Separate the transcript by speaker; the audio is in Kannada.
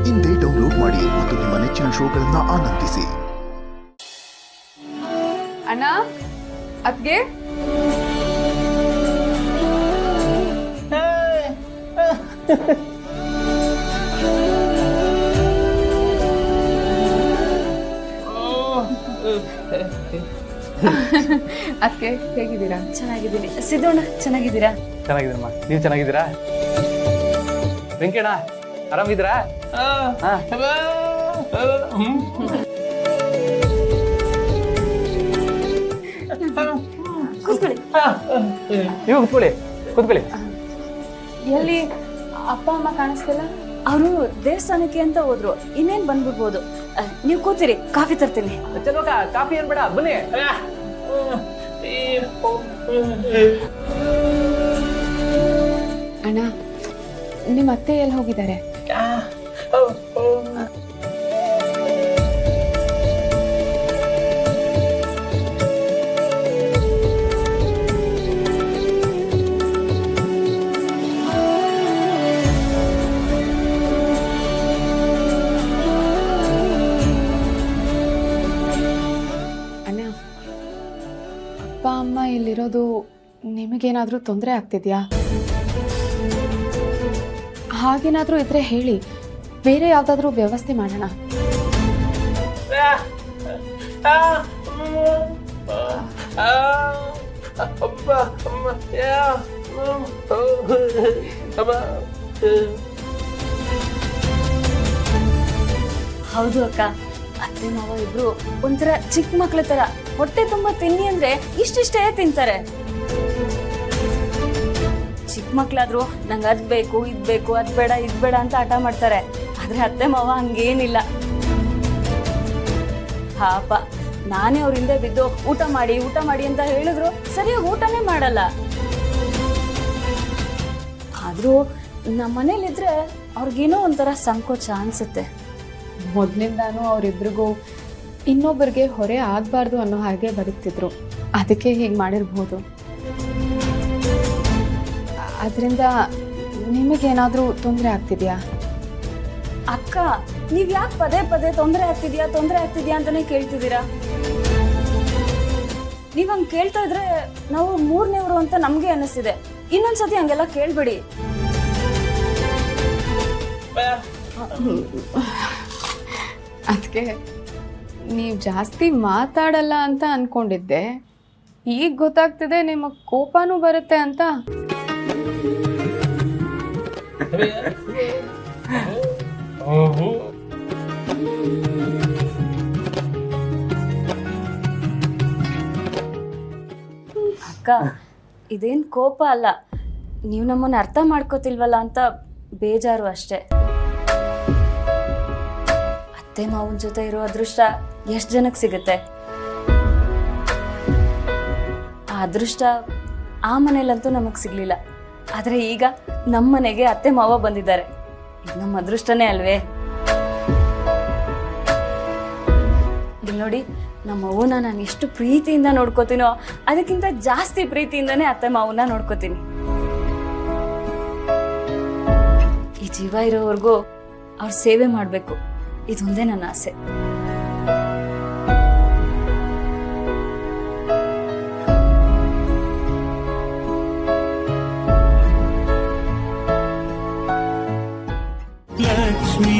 Speaker 1: ಇಂದೇ ಡೌನ್ಲೋಡ್ ಮಾಡಿ ಮತ್ತು ನಿಮ್ಮ ನೆಚ್ಚಿನ ಶೋಗಳನ್ನ ಆನಂದಿಸಿ.
Speaker 2: ಅಣ್ಣ, ಅದ್ಗೆ ಅದಕ್ಕೆ ಹೇಗಿದ್ದೀರಾ?
Speaker 3: ಚೆನ್ನಾಗಿದ್ದೀನಿ. ಸಿದ್ದಣ್ಣ ಚೆನ್ನಾಗಿದ್ದೀರಾ?
Speaker 4: ಚೆನ್ನಾಗಿದ್ದೀರಮ್ಮ, ನೀವು ಚೆನ್ನಾಗಿದ್ದೀರಾ? ವೆಂಕಣ್ಣ ಆರಾಮಿದ್ದೀರಾ?
Speaker 3: ಕೂತ್ಕೊಳ್ಳಿ.
Speaker 4: ನೀವು ಕೂತ್ಕೊಳ್ಳಿ ಕೂತ್ಕೊಳ್ಳಿ.
Speaker 2: ಎಲ್ಲಿ ಅಪ್ಪ ಅಮ್ಮ ಕಾಣಿಸ್ತಿಲ್ಲ?
Speaker 3: ಅವರು ದೇವಸ್ಥಾನಕ್ಕೆ ಅಂತ ಹೋದ್ರು, ಇನ್ನೇನ್ ಬಂದ್ಬಿಡ್ಬೋದು. ನೀವು ಕೂತಿರಿ, ಕಾಫಿ ತರ್ತೀನಿ.
Speaker 4: ಚಲೋಕ ಕಾಫಿ ಏನ್ ಬೇಡ, ಬನ್ನಿ.
Speaker 2: ಅಣ್ಣ, ನಿಮ್ಮ ಅತ್ತೆ ಎಲ್ಲಿ ಹೋಗಿದ್ದಾರೆ? ಅಣ್ಣ, ಅಪ್ಪ ಅಮ್ಮ ಇಲ್ಲಿರೋದು ನಿಮಗೇನಾದರೂ ತೊಂದರೆ ಆಗ್ತಿದ್ಯಾ? ಹಾಗೇನಾದರೂ ಇದ್ರೆ ಹೇಳಿ, ಬೇರೆ ಯಾವುದಾದ್ರೂ ವ್ಯವಸ್ಥೆ ಮಾಡೋಣ.
Speaker 3: ಹೌದು ಅಕ್ಕ, ಅತ್ತೆ ಮಾವ ಇಬ್ರು ಒಂಥರ ಚಿಕ್ಕ ಮಕ್ಳ ತರ. ಹೊಟ್ಟೆ ತುಂಬಾ ತಿನ್ನಿ ಅಂದ್ರೆ ಇಷ್ಟಿಷ್ಟೇ ತಿಂತಾರೆ. ಚಿಕ್ಕ ಮಕ್ಳಾದ್ರು ನಂಗೆ ಅದ್ ಬೇಕು ಇದ್ ಬೇಕು, ಅದ್ ಬೇಡ ಇದ್ ಬೇಡ ಅಂತ ಹಠ ಮಾಡ್ತಾರೆ. ಆದ್ರೆ ಅತ್ತೆ ಮಾವ ಹಂಗೇನಿಲ್ಲ. ಪಾಪ, ನಾನೇ ಅವ್ರ ಹಿಂದೆ ಬಿದ್ದು ಊಟ ಮಾಡಿ ಅಂತ ಹೇಳಿದ್ರು ಸರಿಯಾಗಿ ಊಟನೇ ಮಾಡಲ್ಲ. ಆದ್ರೂ ನಮ್ಮ ಮನೇಲಿದ್ರೆ ಅವ್ರಿಗೇನೋ ಒಂಥರ ಸಂಕೋಚ ಅನ್ಸುತ್ತೆ.
Speaker 2: ಮೊದಲಿಂದಾನು ಅವರಿಬ್ರಿಗೂ ಇನ್ನೊಬ್ಬರಿಗೆ ಹೊರೆ ಆಗಬಾರ್ದು ಅನ್ನೋ ಹಾಗೆ ಬದುಕ್ತಿದ್ರು. ಅದಕ್ಕೆ ಹೀಗೆ ಮಾಡಿರ್ಬೋದು. ಅದರಿಂದ ನಿಮಗೇನಾದರೂ ತೊಂದರೆ ಆಗ್ತಿದೆಯಾ?
Speaker 3: ಅಕ್ಕ, ನೀವ್ ಯಾಕೆ ಪದೇ ಪದೇ ತೊಂದರೆ ಆಗ್ತಿದ್ಯಾ ಅಂತಾನೆ ಕೇಳ್ತಿದ್ದೀರಾ? ನೀವ್ ಹಂಗ್ ಕೇಳ್ತಾ ಇದ್ರೆ ನಾವು ಮೂರನೇವ್ರು ಅಂತ ನಮ್ಗೆ ಅನ್ನಿಸ್ತಿದೆ. ಇನ್ನೊಂದ್ಸತಿ ಹಂಗೆಲ್ಲ ಕೇಳ್ಬೇಡಿ.
Speaker 2: ಅದಕ್ಕೆ ನೀವು ಜಾಸ್ತಿ ಮಾತಾಡಲ್ಲ ಅಂತ ಅನ್ಕೊಂಡಿದ್ದೆ. ಈಗ ಗೊತ್ತಾಗ್ತಿದೆ ನಿಮ್ಮ ಕೋಪನೂ ಬರುತ್ತೆ ಅಂತ.
Speaker 3: ಅಕ್ಕ, ಇದೇನ್ ಕೋಪ ಅಲ್ಲ, ನೀವು ನಮ್ಮನ್ನ ಅರ್ಥ ಮಾಡ್ಕೋತಿಲ್ವಲ್ಲ ಅಂತ ಬೇಜಾರು ಅಷ್ಟೇ. ಅತ್ತೆ ಮಾವನ ಜೊತೆ ಇರೋ ಅದೃಷ್ಟ ಎಷ್ಟು ಜನಕ್ಕೆ ಸಿಗುತ್ತೆ? ಆ ಅದೃಷ್ಟ ಆ ಮನೇಲಂತೂ ನಮಗ್ ಸಿಗ್ಲಿಲ್ಲ. ಆದ್ರೆ ಈಗ ನಮ್ಮ ಮನೆಗೆ ಅತ್ತೆ ಮಾವ ಬಂದಿದ್ದಾರೆ. ಇದು ನಮ್ಮ ಅದೃಷ್ಟನೇ ಅಲ್ವೇ? ಇಲ್ಲಿ ನೋಡಿ, ನಮ್ಮ ಅವ್ವನ ನಾನು ಎಷ್ಟು ಪ್ರೀತಿಯಿಂದ ನೋಡ್ಕೋತೀನೋ ಅದಕ್ಕಿಂತ ಜಾಸ್ತಿ ಪ್ರೀತಿಯಿಂದಾನೇ ಅತ್ತೆ ಮಾವನ್ನ ನೋಡ್ಕೋತೀನಿ. ಈ ಜೀವ ಇರೋವರೆಗೂ ಅವ್ರ ಸೇವೆ ಮಾಡ್ಬೇಕು, ಇದೊಂದೇ ನನ್ನ ಆಸೆ.
Speaker 5: ಲಕ್ಷ್ಮೀ